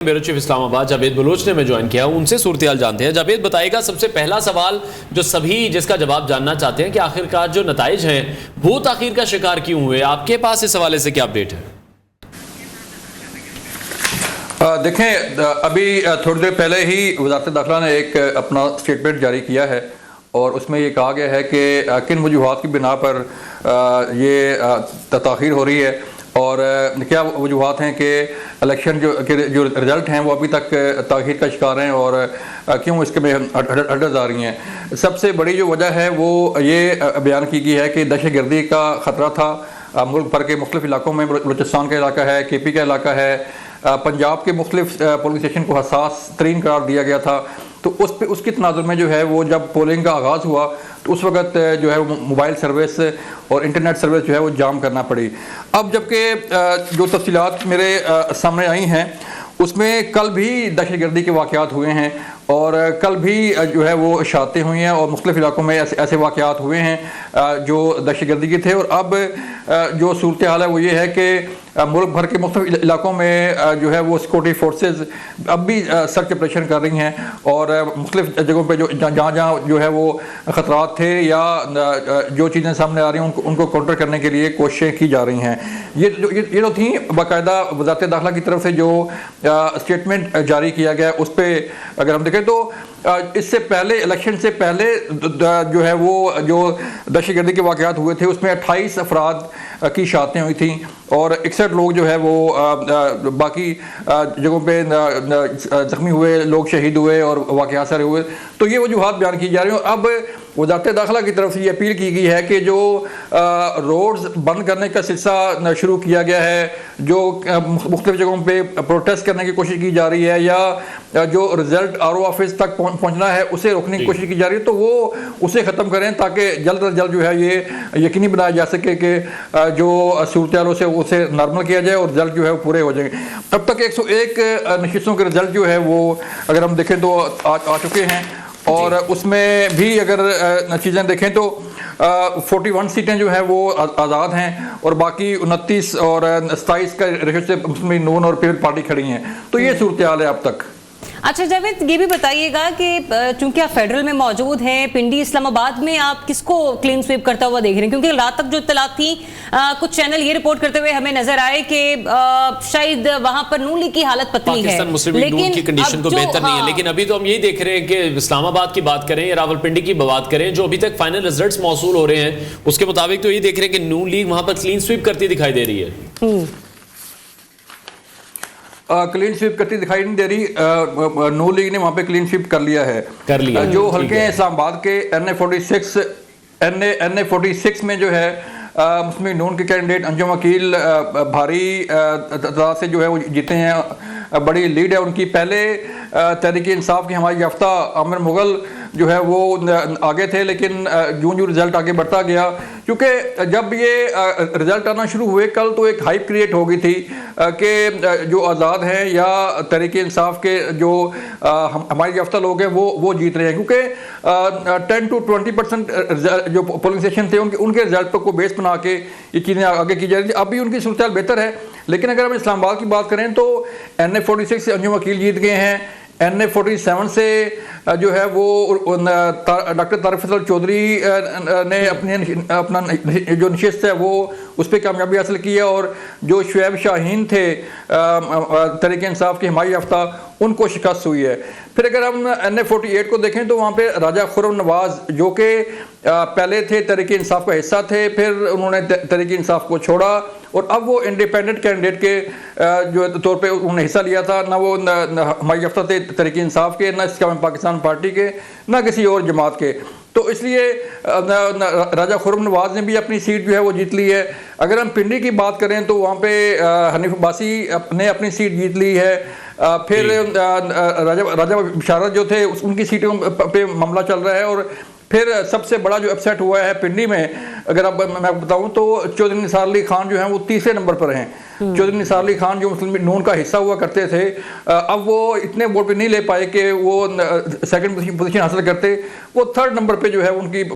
Bureau chief Islamabad Javed Baloch ने मैं join किया, उनसे सूरत हाल जानते हैं। जावेद बताएगा, सबसे पहला सवाल जो सभी जिसका जवाब जानना चाहते हैं कि आखिरकार जो नताइज हैं वो ताखीर का शिकार क्यों हुए, आपके पास इस हवाले से क्या अपडेट है? देखें, अभी थोड़ी देर पहले ही वज़ारत दाखिला ने एक अपना स्टेटमेंट जारी किया है और उसमें ये कहा गया है कि किन वजूहात की बिना पर ये ताख़ीर हो रही है और क्या वजूहात हैं कि इलेक्शन जो रिज़ल्ट हैं वो अभी तक ताख़ीर का शिकार हैं और क्यों इसके में हर्डल्स आ रही हैं। सबसे बड़ी जो वजह है वो ये बयान की गई है कि दहशतगर्दी का ख़तरा था। मुल्क भर के मुख्तलिफ इलाकों में, बलूचिस्तान का इलाका है, KP का इलाका है, पंजाब के मुख्तलिफ पोलिंग स्टेशन को हसास तरीन करार दिया गया था। तो उसकी तनाजुर में जो है वो जब पोलिंग का आगाज़ हुआ तो उस वक़्त जो है वो मोबाइल सर्विस और इंटरनेट सर्विस जो है वो जाम करना पड़ी। अब जबकि जो तफसीलात मेरे सामने आई हैं उसमें कल भी दहशतगर्दी के वाक़यात हुए हैं और कल भी जो है वो शातें हुई हैं और मुख्तलिफ इलाकों में ऐसे वाक़यात हुए हैं जो दहशतगर्दी के थे। और अब जो सूरत हाल है वो ये है कि मुल्क भर के मुख्तलिफ इलाकों में जो है वो सिक्योरिटी फोर्सेस अब भी सर्च ऑपरेशन कर रही हैं और मुख्तलिफ जगहों पे जो जहाँ जो है वो ख़तरात थे या जो चीज़ें सामने आ रही हैं उनको काउंटर करने के लिए कोशिशें की जा रही हैं। ये जो थी बाकायदा वज़ारत दाखिला की तरफ से जो स्टेटमेंट जारी किया गया उस पर अगर हम देखें तो इससे पहले, इलेक्शन से पहले जो है वो जो दहशतगर्दी के वाक़यात हुए थे उसमें 28 अफराद की शातें हुई थी और 61 लोग जो है वो बाकी जगहों पे ज़ख्मी हुए, लोग शहीद हुए और वाक़यात सारे हुए। तो ये वजूहात बयान की जा रही हैं। अब वज़ारत दाखिला की तरफ से ये अपील की गई है कि जो रोड्स बंद करने का सिलसिला शुरू किया गया है, जो मुख्तलिफ जगहों पे प्रोटेस्ट करने की कोशिश की जा रही है या जो रिज़ल्ट RO ऑफिस तक पहुंचना है उसे रोकने की कोशिश की जा रही है, तो वो उसे ख़त्म करें ताकि जल्द अज जल्द जो है ये यकीनी बनाया जा सके कि जो सूरत हाल उसे नॉर्मल किया जाए और रिज़ल्ट जो है वो पूरे हो जाएंगे। अब तक 101 नशिस्तों के रिज़ल्ट जो है वो अगर हम देखें तो आ चुके हैं और उसमें भी अगर चीज़ें देखें तो 41 सीटें जो है वो आज़ाद हैं और बाकी 29 और 27 का रेशो से मुस्लिम नून और पीपल पार्टी खड़ी हैं। तो ये सूरत हाल है अब तक। अच्छा जावेद, ये भी बताइएगा कि चूंकि आप फेडरल में मौजूद हैं, पिंडी इस्लामाबाद में आप किसको क्लीन स्वीप करता हुआ देख रहे हैं? क्योंकि रात तक जो इत्तलात थी कुछ चैनल ये रिपोर्ट करते हुए हमें नजर आए कि शायद वहां पर नून लीग की हालत पतली है, लेकिन की कंडीशन तो बेहतर नहीं है। लेकिन अभी तो हम यही देख रहे हैं कि इस्लामाबाद की बात करें या रावलपिंडी की बात करें, जो अभी तक फाइनल रिजल्ट्स मौसूल हो रहे हैं उसके मुताबिक तो ये देख रहे हैं कि नून लीग वहां पर क्लीन स्वीप करती दिखाई दे रही है। क्लीन स्वीप करती दिखाई नहीं दे रही। नून लीग ने वहाँ पे क्लीन स्वीप कर लिया है। जो हल्के इस्लामाबाद के NA 46 में जो है मुस्लिम नून के कैंडिडेट अंजुम वकील भारी तादाद से जो है वो जीते हैं, बड़ी लीड है उनकी। पहले तहरीक इंसाफ की हमारी याफ्ता आमिर मुगल जो है वो आगे थे, लेकिन जूं रिजल्ट आगे बढ़ता गया क्योंकि जब ये रिजल्ट आना शुरू हुए कल तो एक हाइप क्रिएट हो गई थी कि जो आज़ाद हैं या तहरीक इंसाफ के जो हमारी याफ्ता लोग हैं वो जीत रहे हैं, क्योंकि 10 to 20% जो पोलिंग स्टेशन थे उनके रिजल्ट को बेस बना के ये चीज़ें आगे की जा रही थी। अभी उनकी सूरत हाल बेहतर है, लेकिन अगर हम इस्लामाबाद की बात करें तो NA 46 से अंजुम वकील जीत गए हैं। NA 47 से जो है वो डॉक्टर तारिक फैसल चौधरी ने अपना जो नशिस्त है वो उस पर कामयाबी हासिल की है और जो शुएब शाहीन थे तहरीक इंसाफ की हमारी याफ्ता उनको शिकस्त हुई है। फिर अगर हम NA 48 को देखें तो वहाँ पे राजा खुर्रम नवाज जो कि पहले थे तहरीक इंसाफ का हिस्सा थे, फिर उन्होंने तहरीक इंसाफ को छोड़ा और अब वो इंडिपेंडेंट कैंडिडेट के जो तौर पे उन्होंने हिस्सा लिया था। ना वो हमारी याफ्ता थे तहरीक इंसाफ के, ना इस्काम पाकिस्तान पार्टी के, ना किसी और जमात के। तो इसलिए राजा खुर्रम नवाज ने भी अपनी सीट जो है वो जीत ली है। अगर हम पिंडी की बात करें तो वहाँ पे हनीफ अब्बासी ने अपनी सीट जीत ली है। फिर राजा बिशारत जो थे उनकी सीटों पे मामला चल रहा है। और फिर सबसे बड़ा जो अपसेट हुआ है पिंडी में अगर अब मैं बताऊं तो चौधरी निसार अली खान जो हैं वो तीसरे नंबर पर हैं। चौधरी निसार अली खान जो मुस्लिम नून का हिस्सा हुआ करते थे, अब वो इतने वोट भी नहीं ले पाए कि वो सेकंड पोजीशन हासिल करते, वो थर्ड नंबर पे जो है उनकी